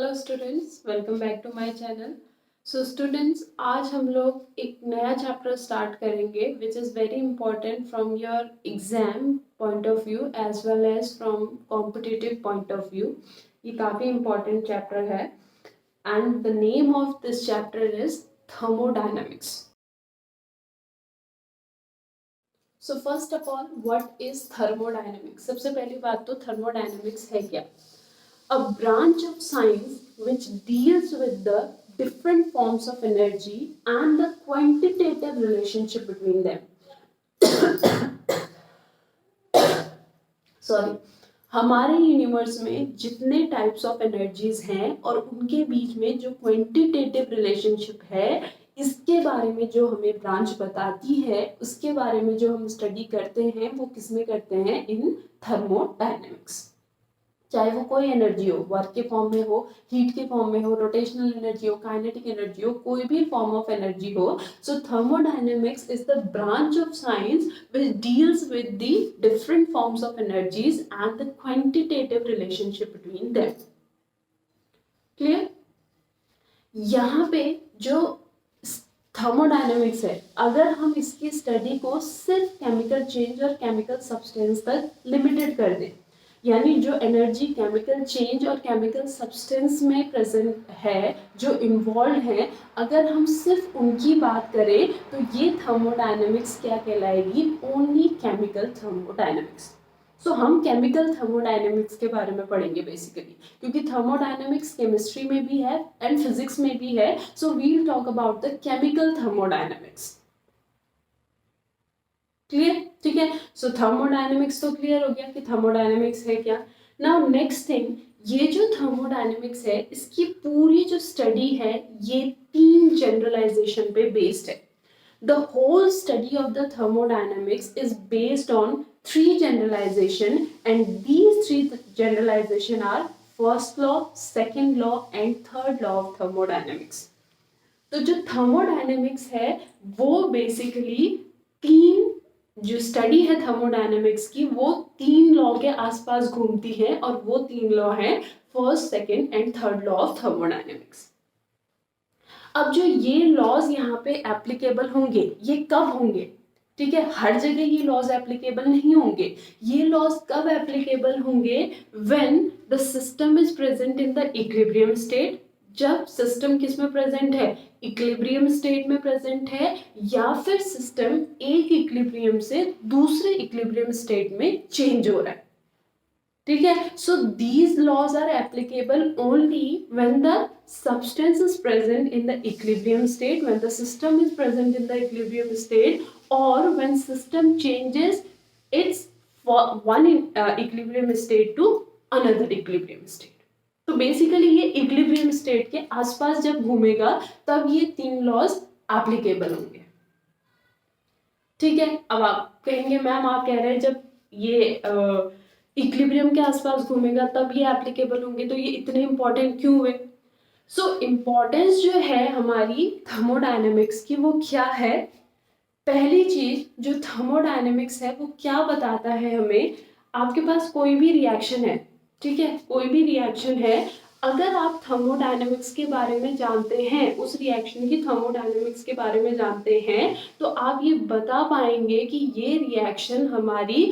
Hello students, welcome back to my channel. So students, आज हम लोग एक नया चैप्टर स्टार्ट करेंगे which is very important from your exam point of view as well as from competitive point of view. ये काफ़ी important chapter है and the name of this chapter is thermodynamics. So first of all, what is thermodynamics? सबसे पहली बात तो thermodynamics है क्या? A branch of science which deals with the different forms of energy and the quantitative relationship between them. Sorry. हमारे universe में जितने types of energies हैं और उनके बीच में जो क्वांटिटेटिव रिलेशनशिप है, इसके बारे में जो हमें ब्रांच बताती है, उसके बारे में जो हम स्टडी करते हैं, वो किसमें करते हैं? इन थर्मोडायनेमिक्स। चाहे वो कोई एनर्जी हो, वर्क के फॉर्म में हो, हीट के फॉर्म में हो, रोटेशनल एनर्जी हो, काइनेटिक एनर्जी हो, कोई भी फॉर्म ऑफ एनर्जी हो। So thermodynamics is the branch of science which deals with the different forms of energies and the quantitative relationship between them. Clear? यहाँ पे जो थर्मोडायनेमिक्स है, अगर हम इसकी स्टडी को सिर्फ केमिकल चेंज और केमिकल सब्सटेंस तक लिमिटेड कर दें, यानी जो एनर्जी केमिकल चेंज और केमिकल सब्सटेंस में प्रेजेंट है, जो इन्वॉल्व है, अगर हम सिर्फ उनकी बात करें तो ये थर्मोडायनेमिक्स क्या कहलाएगी? Only chemical thermodynamics. सो हम केमिकल थर्मोडायनेमिक्स के बारे में पढ़ेंगे बेसिकली, क्योंकि थर्मोडायनेमिक्स केमिस्ट्री में भी है एंड फिजिक्स में भी है। So we will talk about the chemical thermodynamics. Clear? ठीक है। सो थर्मोडायनेमिक्स तो क्लियर हो गया कि थर्मोडायनेमिक्स है क्या। नाउ नेक्स्ट थिंग, ये जो थर्मोडायनेमिक्स है, इसकी पूरी जो स्टडी है, ये 3 जनरलाइजेशन पे बेस्ड है। The whole study of the thermodynamics is based on 3 generalization, and these 3 generalization are first law, second law and third law of thermodynamics. तो जो थर्मोडायनेमिक्स है वो बेसिकली 3 जो स्टडी है थर्मोडायनेमिक्स की, वो 3 लॉ के आसपास घूमती है, और वो 3 लॉ है first, second and third law of thermodynamics. अब जो ये लॉज यहाँ पे एप्लीकेबल होंगे, ये कब होंगे? ठीक है, हर जगह ये लॉज एप्लीकेबल नहीं होंगे। ये लॉज कब एप्लीकेबल होंगे? When the system is present in the equilibrium state. जब सिस्टम किस में प्रेजेंट है? इक्विलिब्रियम स्टेट में प्रेजेंट है, या फिर सिस्टम एक इक्विलिब्रियम से दूसरे इक्विलिब्रियम स्टेट में चेंज हो रहा है। ठीक है। So these laws are applicable only when the substance is present in the equilibrium state, when the system is present in the equilibrium state, or when system changes its one equilibrium state to another equilibrium state. तो basically ये equilibrium state के आसपास जब घूमेगा तब ये 3 laws applicable होंगे। ठीक है। अब आप कहेंगे मैम आप कह रहे हैं जब ये इक्विलिब्रियम के आसपास घूमेगा तब ये एप्लीकेबल होंगे, तो ये इतने इंपॉर्टेंट क्यों हुए? सो इम्पॉर्टेंस जो है हमारी थर्मोडायनेमिक्स की, वो क्या है? पहली चीज जो थर्मोडायनेमिक्स है वो क्या बताता है हमें? आपके पास कोई भी रिएक्शन है, ठीक है, कोई भी रिएक्शन है, अगर आप थर्मोडायनेमिक्स के बारे में जानते हैं, उस रिएक्शन की थर्मोडायनेमिक्स के बारे में जानते हैं, तो आप ये बता पाएंगे कि ये रिएक्शन हमारी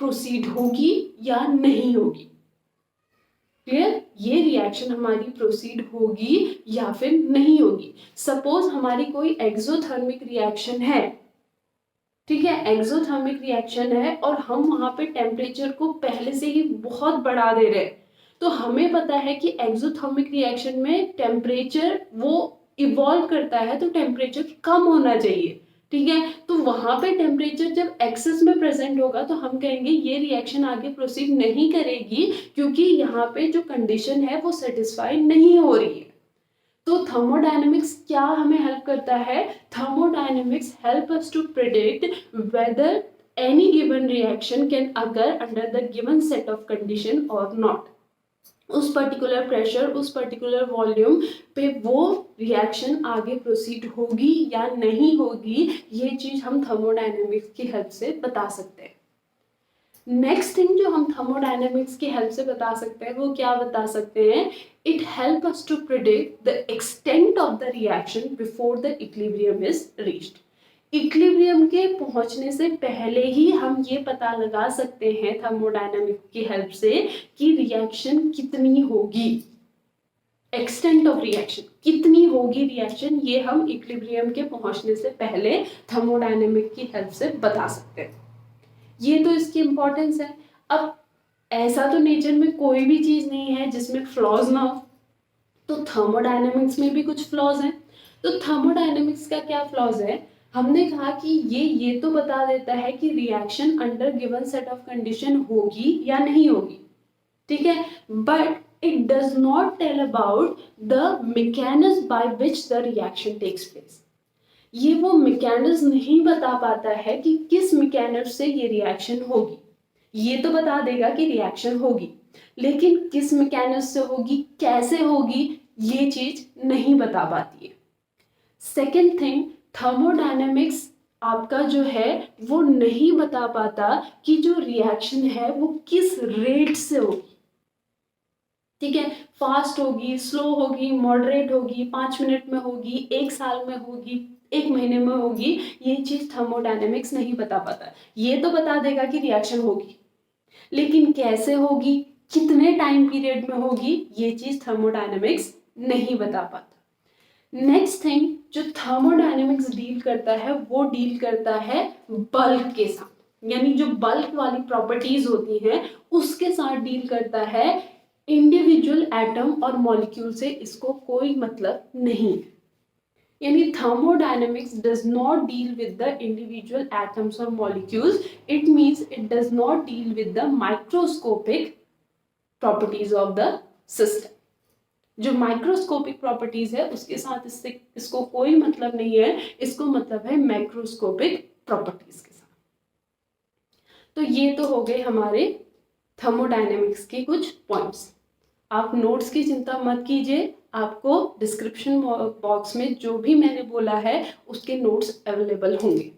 प्रोसीड होगी या नहीं होगी। क्लियर? ये रिएक्शन हमारी प्रोसीड होगी या फिर नहीं होगी। सपोज हमारी कोई एक्सोथर्मिक रिएक्शन है, ठीक है, एक्सोथर्मिक रिएक्शन है, और हम वहां पे टेम्परेचर को पहले से ही बहुत बढ़ा दे रहे हैं, तो हमें पता है कि एक्सोथर्मिक रिएक्शन में टेम्परेचर वो इवॉल्व करता है, तो टेम्परेचर कम होना चाहिए। ठीक है, तो वहां पे टेम्परेचर जब एक्सेस में प्रेजेंट होगा तो हम कहेंगे ये रिएक्शन आगे प्रोसीड नहीं करेगी, क्योंकि यहाँ पे जो कंडीशन है वो सेटिस्फाई नहीं हो रही है। तो थर्मोडायनेमिक्स क्या हमें हेल्प करता है? Thermodynamics help us to predict whether any given reaction can occur under the given set of condition और नॉट। उस पर्टिकुलर प्रेशर, उस पर्टिकुलर वॉल्यूम पे वो रिएक्शन आगे प्रोसीड होगी या नहीं होगी, ये चीज हम थर्मोडायनेमिक्स की हेल्प से बता सकते हैं। नेक्स्ट थिंग जो हम थर्मोडायनेमिक्स की हेल्प से बता सकते हैं वो क्या बता सकते हैं, it help us to predict the extent of the reaction before the equilibrium is reached. Equilibrium के पहुंचने से पहले ही हम ये पता लगा सकते हैं थर्मोडायनेमिक की हेल्प से कि रिएक्शन कितनी होगी, एक्सटेंट ऑफ रिएक्शन कितनी होगी रिएक्शन, ये हम इक्विलिब्रियम के पहुंचने से पहले थर्मोडायनेमिक की हेल्प से बता सकते हैं। ये तो इसकी इंपॉर्टेंस है। अब ऐसा तो नेचर में कोई भी चीज नहीं है जिसमें फ्लॉज ना हो, तो थर्मोडायनेमिक्स में भी कुछ फ्लॉज हैं। तो थर्मोडायनेमिक्स का क्या फ्लॉज है, हमने कहा कि ये तो बता देता है कि reaction under given set of condition होगी या नहीं होगी, ठीक है, but it does not tell about the mechanism by which the reaction takes place। ये वो मैकेनिज्म नहीं बता पाता है कि किस मैकेनिज्म से ये रिएक्शन होगी। ये तो बता देगा कि रिएक्शन होगी, लेकिन किस मैकेनिज्म से होगी, कैसे होगी, ये चीज नहीं बता पाती है। सेकेंड थिंग, थर्मोडायनेमिक्स आपका जो है वो नहीं बता पाता कि जो रिएक्शन है वो किस रेट से होगी, ठीक है, फास्ट होगी, स्लो होगी, मॉडरेट होगी, 5 मिनट में होगी, 1 साल में होगी, 1 महीने में होगी, ये चीज थर्मोडायनेमिक्स नहीं बता पाता। ये तो बता देगा कि रिएक्शन होगी, लेकिन कैसे होगी, कितने टाइम पीरियड में होगी, ये चीज थर्मोडायनेमिक्स नहीं बता पाता। नेक्स्ट थिंग जो थर्मोडायनेमिक्स डील करता है वो डील करता है बल्क के साथ, यानी जो बल्क वाली प्रॉपर्टीज होती हैं उसके साथ डील करता है। इंडिविजुअल एटम और मॉलिक्यूल से इसको कोई मतलब नहीं है, यानी thermodynamics does not deal with the individual atoms और molecules, it means it does not deal with the microscopic properties of the system. जो माइक्रोस्कोपिक प्रॉपर्टीज है उसके साथ इसको कोई मतलब नहीं है, इसको मतलब है मैक्रोस्कोपिक प्रॉपर्टीज के साथ। तो ये तो हो गए हमारे थर्मोडायनेमिक्स के कुछ पॉइंट्स। आप नोट्स की चिंता मत कीजिए, आपको डिस्क्रिप्शन बॉक्स में जो भी मैंने बोला है उसके नोट्स अवेलेबल होंगे,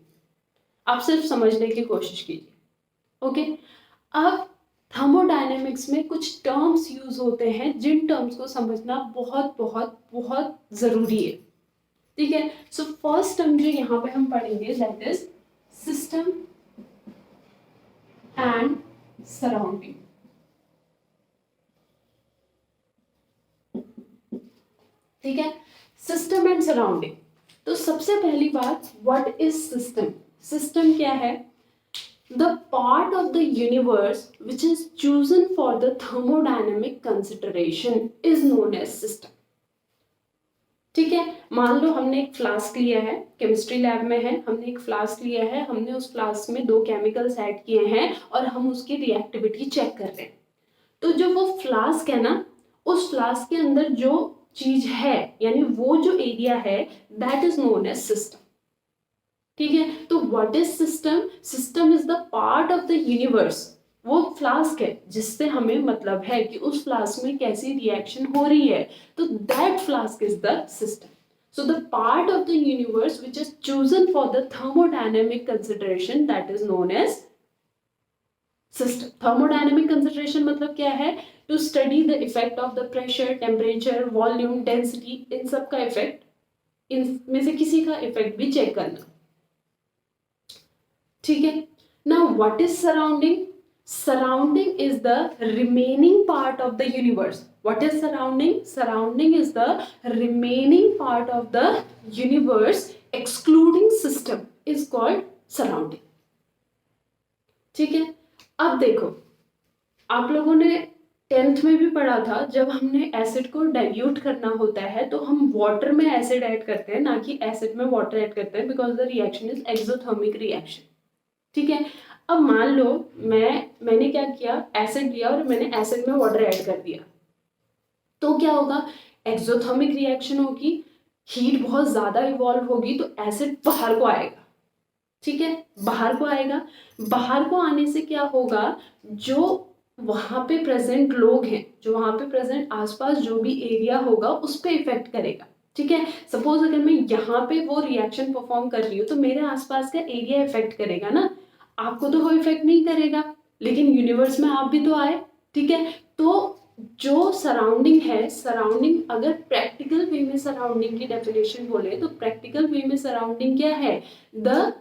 आप सिर्फ समझने की कोशिश कीजिए, ओके। अब थर्मोडायनेमिक्स में कुछ टर्म्स यूज होते हैं जिन टर्म्स को समझना बहुत बहुत बहुत जरूरी है, ठीक है। सो फर्स्ट टर्म जो यहाँ पे हम पढ़ेंगे that is system and surrounding, ठीक है, सिस्टम एंड सराउंडिंग। तो सबसे पहली बात, व्हाट इज सिस्टम। सिस्टम क्या है, the part of the universe which is chosen for the thermodynamic consideration is known as system, ठीक है। मान लो हमने एक फ्लास्क लिया है, केमिस्ट्री लैब में है, हमने एक फ्लास्क लिया है, हमने उस फ्लास्क में 2 केमिकल्स ऐड किए हैं और हम उसकी रिएक्टिविटी चेक कर रहे हैं। तो जो वो फ्लास्क है ना, उस फ्लास्क के अंदर जो चीज है, यानी वो जो एरिया है, that is known as system, ठीक है। तो what is system, system is the part of the universe, वो फ्लास्क है जिससे हमें मतलब है कि उस फ्लास्क में कैसी रिएक्शन हो रही है, तो that flask is the system. So the part of the universe which is chosen for the thermodynamic consideration that is known as system। thermodynamic consideration मतलब क्या है, to study the effect of the pressure, temperature, volume, density, इन सब का effect, इनमें से किसी का effect भी चेक करना, ठीक है। Now what is surrounding? Surrounding is the remaining part of the universe। What is surrounding? Surrounding is the remaining part of the universe excluding system is called surrounding, ठीक है। अब देखो, आप लोगों ने 10th में भी पढ़ा था, जब हमने एसिड को डाइल्यूट करना होता है तो हम वाटर में एसिड ऐड करते हैं, ना कि एसिड में वाटर ऐड करते हैं, because the reaction is exothermic reaction, ठीक है। अब मान लो मैंने क्या किया, एसिड लिया और मैंने एसिड में वाटर ऐड कर दिया, तो क्या होगा, एक्सोथर्मिक रिएक्शन होगी, हीट बहुत ज्यादा इवॉल्व होगी, तो एसिड बाहर को आएगा, ठीक है, बाहर को आएगा। बाहर को आने से क्या होगा, जो वहां पे प्रेजेंट लोग हैं, जो वहां पे प्रेजेंट आसपास जो भी एरिया होगा उस पर इफेक्ट करेगा, ठीक है। सपोज अगर मैं यहाँ पे वो रिएक्शन परफॉर्म कर रही हूँ तो मेरे आसपास का एरिया इफेक्ट करेगा ना, आपको तो वो इफेक्ट नहीं करेगा, लेकिन यूनिवर्स में आप भी तो आए, ठीक है। तो जो सराउंडिंग है, सराउंडिंग अगर प्रैक्टिकल वे में सराउंडिंग की डेफिनेशन बोले तो प्रैक्टिकल वे में सराउंडिंग क्या है? The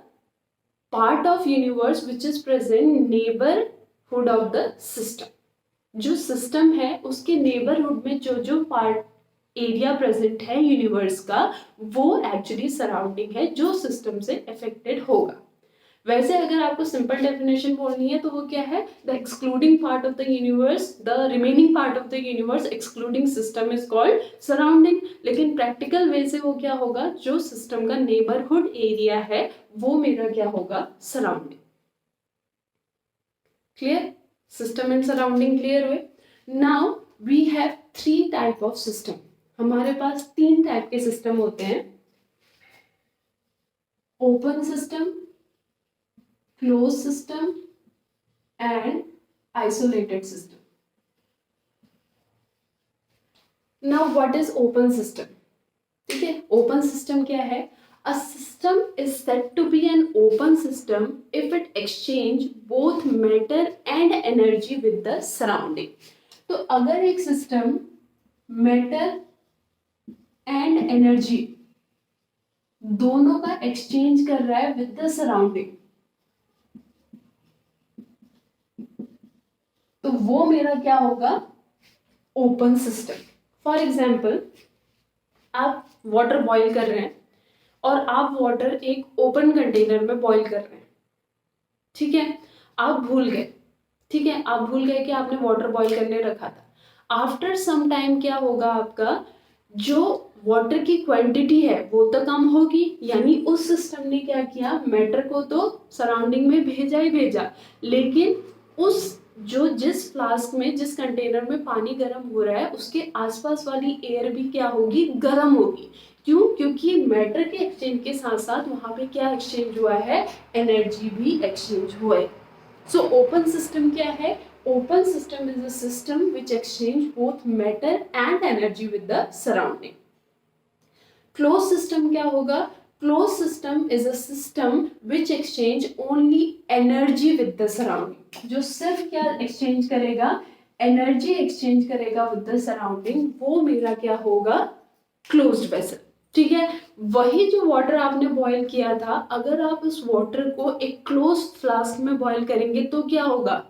part of universe which is present neighbourhood of the system. जो सिस्टम है उसके नेबरहुड में जो जो पार्ट एरिया प्रेजेंट है यूनिवर्स का, वो एक्चुअली सराउंडिंग है जो सिस्टम से अफेक्टेड होगा। वैसे अगर आपको सिंपल डेफिनेशन बोलनी है तो वो क्या है? The excluding part of the universe, the remaining part of the universe excluding system is called surrounding. लेकिन प्रैक्टिकल वे से वो क्या होगा? जो सिस्टम का नेबरहुड एरिया है वो मेरा क्या होगा? Surrounding. Clear? System and surrounding clear हुए? Now we have 3 type of system. हमारे पास 3 टाइप के सिस्टम होते हैं। Open system, closed system and isolated system. Now what is open system? ठीक है, open system क्या है? A system is said to be an open system if it exchange both matter and energy with the surrounding. तो अगर एक system matter and energy दोनों का exchange कर रहा है विद द सराउंडिंग, तो वो मेरा क्या होगा? Open system. फॉर एग्जाम्पल, आप वाटर बॉईल कर रहे हैं और आप वाटर एक ओपन कंटेनर में बॉईल कर रहे हैं, ठीक है। आप भूल गए, ठीक है, आप भूल गए कि आपने वाटर बॉईल करने रखा था। आफ्टर सम टाइम क्या होगा? आपका जो वाटर की क्वांटिटी है वो तो कम होगी, यानी उस सिस्टम ने क्या किया? मैटर को तो सराउंडिंग में भेजा ही भेजा, लेकिन उस जो जिस फ्लास्क में, जिस कंटेनर में पानी गर्म हो रहा है उसके आसपास वाली एयर भी क्या होगी? गर्म होगी। क्यों? क्योंकि मैटर के एक्सचेंज के साथ साथ वहां पे क्या एक्सचेंज हुआ है? एनर्जी भी एक्सचेंज हुआ है। सो ओपन सिस्टम क्या है? Open system is a system which exchange both matter and energy with the surrounding. Close system क्या होगा? Close system is a system which exchange only energy with the surrounding. जो सिर्फ क्या exchange करेगा? Energy exchange करेगा with the surrounding, वो मेरा क्या होगा? Closed vessel. ठीक है, वही जो वाटर आपने बॉईल किया था, अगर आप उस वाटर को एक क्लोज फ्लास्क में बॉईल करेंगे तो क्या होगा?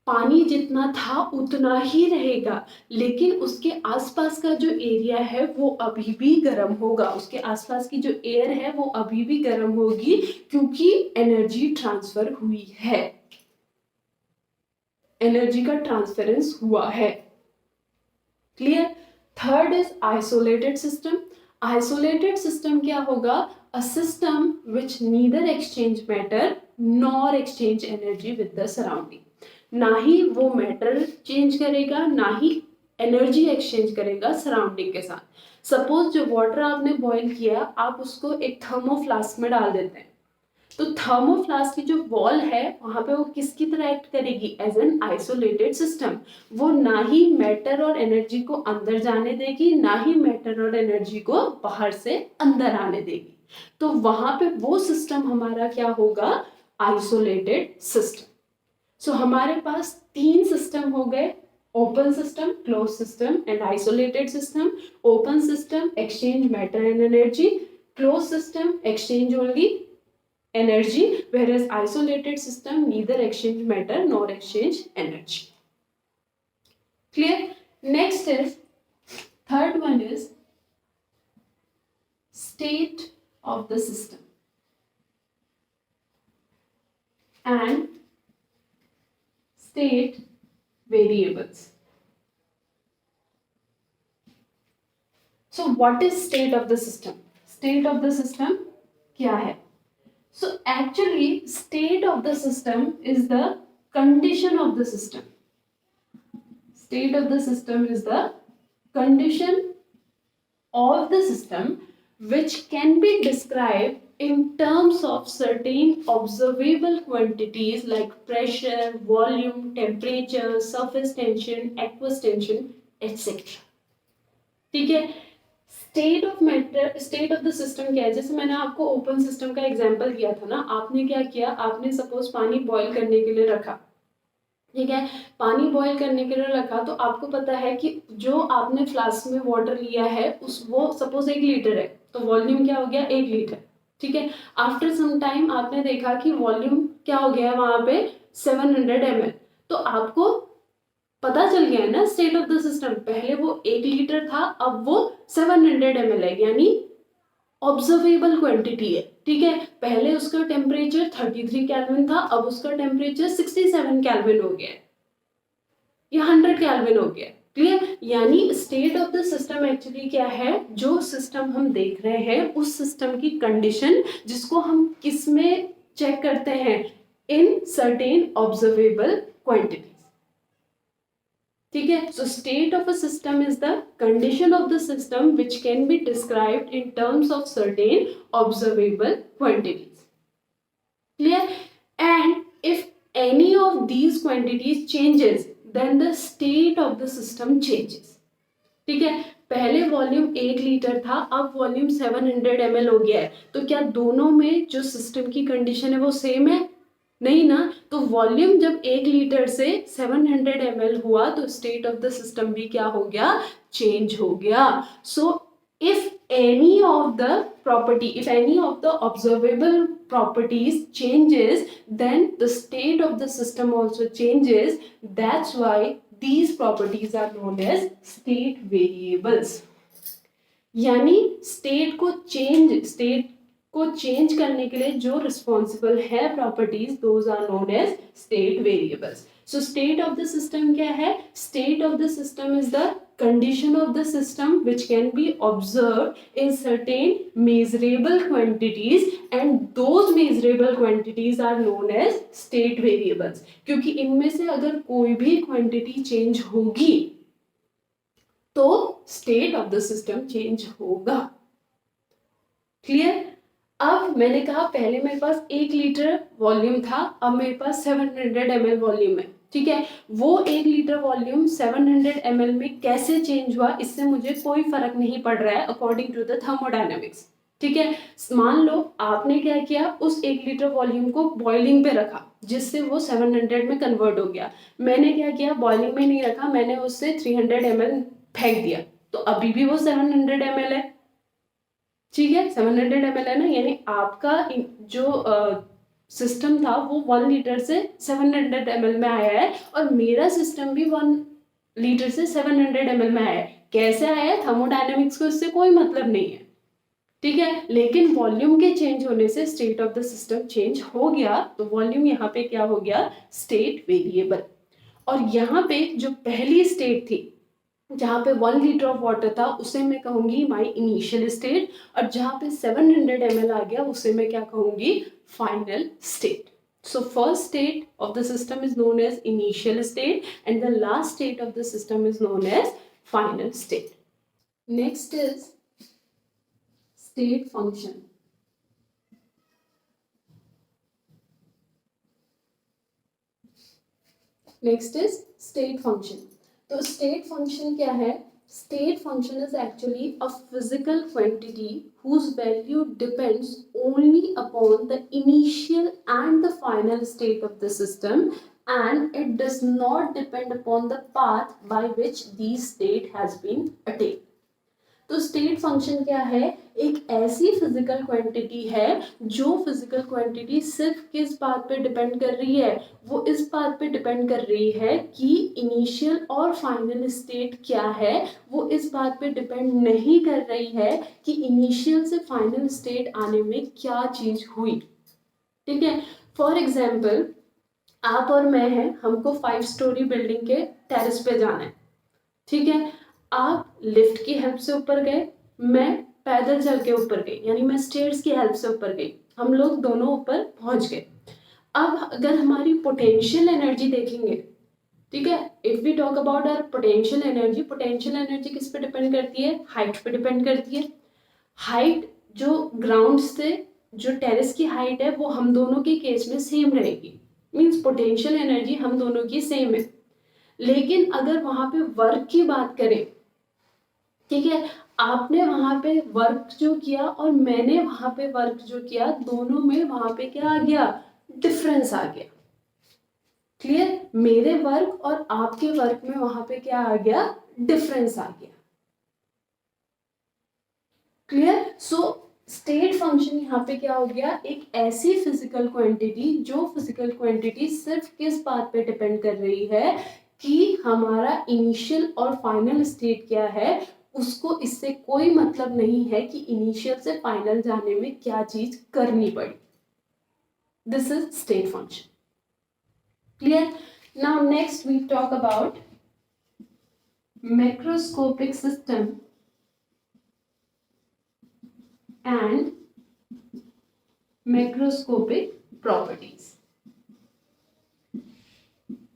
पानी जितना था उतना ही रहेगा, लेकिन उसके आसपास का जो एरिया है वो अभी भी गर्म होगा, उसके आसपास की जो एयर है वो अभी भी गर्म होगी, क्योंकि एनर्जी ट्रांसफर हुई है, एनर्जी का ट्रांसफरेंस हुआ है। Clear? Third is isolated system. Isolated system क्या होगा? A system which neither exchange matter nor exchange energy with the surrounding. ना ही वो मैटर चेंज करेगा, ना ही एनर्जी एक्सचेंज करेगा सराउंडिंग के साथ। सपोज जो वाटर आपने बॉईल किया, आप उसको एक थर्मोफ्लास्क में डाल देते हैं, तो थर्मोफ्लास्क की जो वॉल है वहां पे वो किसकी तरह एक्ट करेगी? As an isolated system. वो ना ही मैटर और एनर्जी को अंदर जाने देगी, ना ही मैटर और एनर्जी को बाहर से अंदर आने देगी। तो वहां पे वो सिस्टम हमारा क्या होगा? Isolated system. सो हमारे पास 3 सिस्टम हो गए, open system, close system and isolated system. Open system exchange matter and energy, close system exchange only energy, whereas isolated system neither exchange matter nor exchange energy. Clear? Next is, third one is state of the system and state variables. So what is state of the system? State of the system क्या है? So actually state of the system is the condition of the system. State of the system is the condition of the system which can be described in terms of certain observable quantities like pressure, volume, temperature, surface tension, aqueous tension, etc. ठीक है? State of matter, state of the system क्या है? जैसे मैंने आपको open system का example दिया था ना, आपने क्या किया? आपने सपोज पानी बॉईल करने के लिए रखा, ठीक है। पानी बॉईल करने के लिए रखा तो आपको पता है कि जो आपने फ्लास्क में वाटर लिया है उस वो सपोज 1 लीटर है तो वॉल्यूम क्या हो गया 1 लीटर। ठीक है। आफ्टर सम टाइम आपने देखा कि वॉल्यूम क्या हो गया वहां पे 700 ml। तो आपको पता चल गया है ना स्टेट ऑफ द सिस्टम, पहले वो 1 लीटर था अब वो 700 ml है, यानी ऑब्जर्वेबल क्वांटिटी है। ठीक है। पहले उसका टेम्परेचर 33 केल्विन था अब उसका टेम्परेचर 67 केल्विन हो गया है, ये 100 केल्विन हो गया। क्लियर। यानी state of the system actually क्या है, जो सिस्टम हम देख रहे हैं उस सिस्टम की कंडीशन जिसको हम किस में चेक करते हैं, इन सर्टेन ऑब्जर्वेबल क्वांटिटीज। ठीक है। So state of a system is the condition of the system which can be described in terms of certain observable quantities. Clear? And if any of these quantities changes, then the state of the system changes. ठीक है। पहले volume 1 litre था अब volume 700 ml हो गया है, तो क्या दोनों में जो सिस्टम की कंडीशन है वो सेम है? नहीं ना। तो वॉल्यूम जब 1 लीटर से 700 ml हुआ तो स्टेट ऑफ द सिस्टम भी क्या हो गया, चेंज हो गया। सो if any of the property, if any of the observable properties changes, then the state of the system also changes. That's why these properties are known as state variables. यानी state को change करने के लिए जो responsible है properties, those are known as state variables. So state of the system क्या है, state of the system is the condition of the system which can be observed in certain measurable quantities and those measurable quantities are known as state variables। क्योंकि इनमें से अगर कोई भी quantity change होगी तो state of the system change होगा। Clear. अब मैंने कहा पहले मेरे पास 1 लीटर वॉल्यूम था अब मेरे पास 700 ml वॉल्यूम है। ठीक है। वो 1 लीटर वॉल्यूम 700 ml में कैसे चेंज हुआ इससे मुझे कोई फर्क नहीं पड़ रहा है अकॉर्डिंग टू द थर्मोडायनेमिक्स। ठीक है। मान लो आपने क्या किया, उस 1 लीटर वॉल्यूम को बॉइलिंग पे रखा जिससे वो 700 में कन्वर्ट हो गया। मैंने क्या किया, बॉइलिंग में नहीं रखा, मैंने उससे 300 ml फेंक दिया तो अभी भी वो 700 ml है। ठीक है। 700 ml है ना, यानी आपका जो सिस्टम था वो 1 लीटर से 700 ml में आया है और मेरा सिस्टम भी 1 लीटर से 700 ml में आया है। कैसे आया है, थर्मोडायनेमिक्स को इससे कोई मतलब नहीं है। ठीक है। लेकिन वॉल्यूम के चेंज होने से state of the system change हो गया तो वॉल्यूम यहाँ पे क्या हो गया, स्टेट वेरिएबल। और यहाँ पे जो पहली स्टेट थी जहाँ पे 1 लीटर ऑफ वाटर था उसे मैं कहूंगी माई इनिशियल स्टेट, और जहाँ पे 700 ml आ गया उसे मैं क्या कहूंगी, final state. So first state of the system is known as initial state and the last state of the system is known as final state. Next is state function. Next is state function. तो state function क्या है, state function is actually a physical quantity whose value depends only upon the initial and the final state of the system and it does not depend upon the path by which these state has been attained. तो state function क्या है, एक ऐसी physical quantity है जो physical quantity सिर्फ किस बात पे डिपेंड कर रही है, वो इस बात पे डिपेंड कर रही है कि इनिशियल और फाइनल स्टेट क्या है, वो इस बात पे डिपेंड नहीं कर रही है कि इनिशियल से फाइनल स्टेट आने में क्या चीज हुई। ठीक है। फॉर एग्जाम्पल आप और मैं हैं, हमको 5 स्टोरी बिल्डिंग के टेरेस पे जाना है। ठीक है। आप लिफ्ट की हेल्प से ऊपर गए, मैं पैदल चल के ऊपर गई, यानी मैं स्टेयर्स की हेल्प से ऊपर गई, हम लोग दोनों ऊपर पहुंच गए। अब अगर हमारी पोटेंशियल एनर्जी देखेंगे, ठीक है, if we talk about our potential energy किस पे डिपेंड करती है, हाइट पे डिपेंड करती है। हाइट जो ग्राउंड से जो टेरेस की हाइट है वो हम दोनों के केस में सेम रहेगी, मीन्स पोटेंशियल एनर्जी हम दोनों की सेम है। लेकिन अगर वहां पे वर्क की बात करें, ठीक है, आपने वहां पे वर्क जो किया और मैंने वहां पे वर्क जो किया, दोनों में वहां पे क्या आ गया, डिफरेंस आ गया। क्लियर, मेरे वर्क और आपके वर्क में वहां पे क्या आ गया, डिफरेंस आ गया। क्लियर, सो स्टेट फंक्शन यहाँ पे क्या हो गया, एक ऐसी फिजिकल क्वांटिटी, जो फिजिकल क्वांटिटी सिर्फ किस बात पे डिपेंड कर रही है कि हमारा इनिशियल और फाइनल स्टेट क्या है, उसको इससे कोई मतलब नहीं है कि इनिशियल से फाइनल जाने में क्या चीज करनी पड़ी। This is state function. Clear, now next we talk about macroscopic system and macroscopic properties.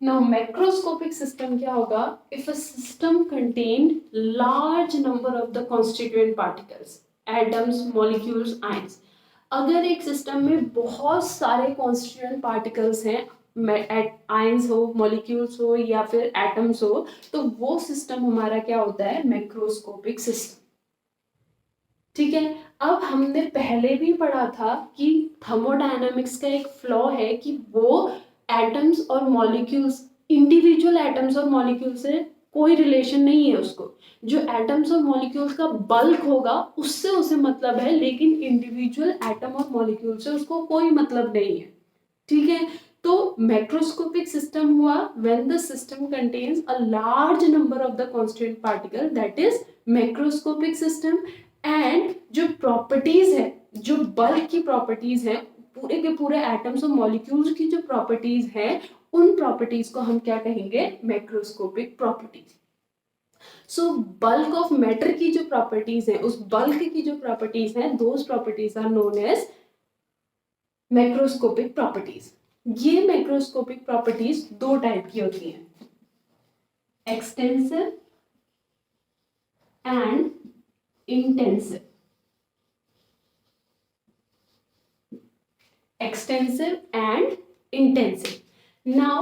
Now macroscopic system क्या होगा, if a system contained large number of the constituent particles, atoms, molecules, ions. अगर एक system में बहुत सारे constituent particles हैं, ions हो, molecules हो या फिर एटम्स हो, तो वो सिस्टम हमारा क्या होता है, मैक्रोस्कोपिक सिस्टम। ठीक है, अब हमने पहले भी पढ़ा था कि थर्मोडायनामिक्स का एक फ्लॉ है कि वो एटम्स और मॉलिक्यूल्स, इंडिविजुअल एटम्स और मॉलिक्यूल से कोई रिलेशन नहीं है उसको। जो एटम्स और मॉलिक्यूल्स का बल्क होगा उससे उसे मतलब है, लेकिन इंडिविजुअल एटम और मॉलिक्यूल से उसको कोई मतलब नहीं है। ठीक है, तो मैक्रोस्कोपिक सिस्टम हुआ when the system contains a large number of the constituent particle, that is macroscopic system. And जो प्रॉपर्टीज है, जो बल्क की प्रॉपर्टीज है, पूरे के पूरे एटम्स और मॉलिक्यूल्स की जो प्रॉपर्टीज है, उन प्रॉपर्टीज को हम क्या कहेंगे, macroscopic properties. So bulk of matter की जो प्रॉपर्टीज है, उस बल्क की जो प्रॉपर्टीज है, those properties are known as macroscopic properties. ये मैक्रोस्कोपिक प्रॉपर्टीज दो टाइप की होती हैं, extensive and intensive. Extensive and intensive. Now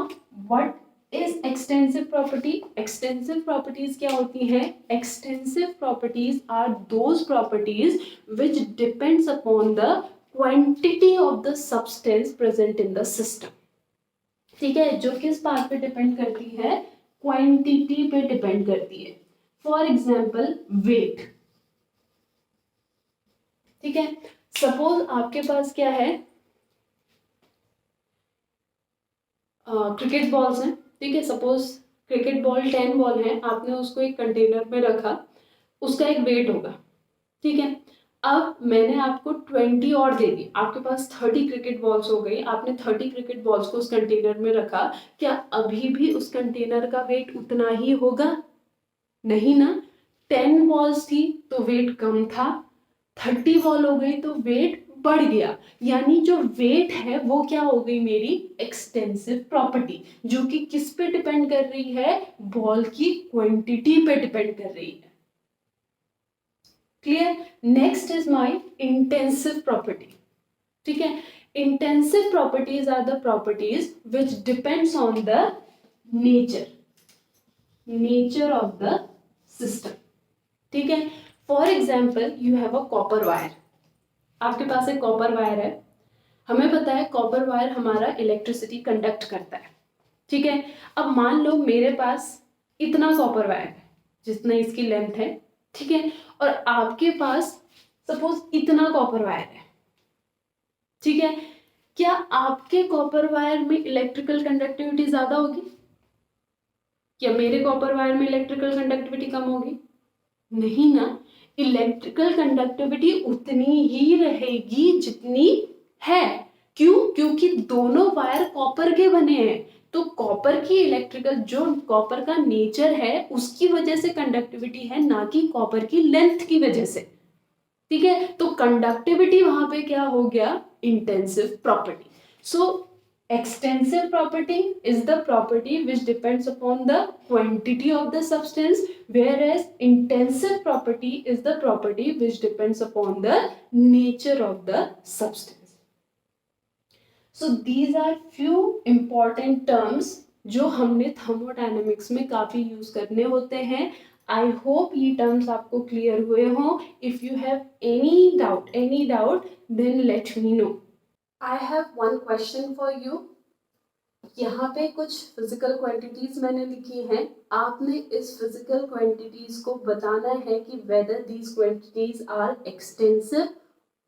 what is extensive property? Extensive properties क्या होती हैं? Extensive properties are those properties which depends upon the quantity of the substance present in the system. ठीक है, जो किस बात पे डिपेंड करती है, क्वांटिटी पे डिपेंड करती है। For example weight. ठीक है, सपोज आपके पास क्या है, क्रिकेट बॉल्स हैं। ठीक है, सपोज क्रिकेट बॉल 10 बॉल है, आपने उसको एक कंटेनर में रखा, उसका एक वेट होगा। ठीक है, अब मैंने आपको 20 और दे दी, आपके पास 30 क्रिकेट बॉल्स हो गई, आपने 30 क्रिकेट बॉल्स को उस कंटेनर में रखा, क्या अभी भी उस कंटेनर का वेट उतना ही होगा? नहीं ना, 10 बॉल्स थी तो वेट कम था, 30 बॉल हो गई तो वेट बढ़ गया। यानी जो वेट है वो क्या हो गई, मेरी एक्सटेंसिव प्रॉपर्टी, जो कि किस पे डिपेंड कर रही है, बॉल की क्वांटिटी पे डिपेंड कर रही है। Clear, next is my intensive property. ठीक है, intensive properties are the properties which depends on the nature of the system. ठीक है, for example you have a copper wire, आपके पास एक कॉपर वायर है, हमें पता है कॉपर वायर हमारा इलेक्ट्रिसिटी कंडक्ट करता है। ठीक है, अब मान लो मेरे पास इतना कॉपर वायर है, जितना इसकी लेंथ है। ठीक है, और आपके पास सपोज इतना कॉपर वायर है। ठीक है, क्या आपके कॉपर वायर में इलेक्ट्रिकल कंडक्टिविटी ज्यादा होगी, क्या मेरे कॉपर वायर में इलेक्ट्रिकल कंडक्टिविटी कम होगी? नहीं ना, इलेक्ट्रिकल कंडक्टिविटी उतनी ही रहेगी जितनी है। क्यों? क्योंकि दोनों वायर कॉपर के बने हैं, तो कॉपर की इलेक्ट्रिकल, जो कॉपर का नेचर है उसकी वजह से कंडक्टिविटी है, ना कि कॉपर की लेंथ की वजह से। ठीक है, तो कंडक्टिविटी वहां पे क्या हो गया, intensive property. So extensive property is the property which depends upon the quantity of the substance, whereas intensive property is the property which depends upon the nature of the substance. So these are few important terms जो हमने thermodynamics में काफी use करने होते हैं। I hope ये terms आपको clear हुए हों। If you have any doubt then let me know. I have one question for you. यहाँ पे कुछ फिजिकल क्वांटिटीज मैंने लिखी हैं, आपने इस फिजिकल क्वांटिटीज को बताना है कि whether these quantities are extensive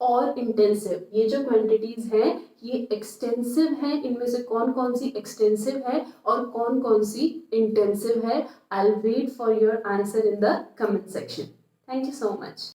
और इंटेंसिव। ये जो क्वांटिटीज हैं ये एक्सटेंसिव है, इनमें से कौन कौन सी एक्सटेंसिव है और कौन कौन सी इंटेंसिव है। I will wait for your answer in the comment section. Thank you so much.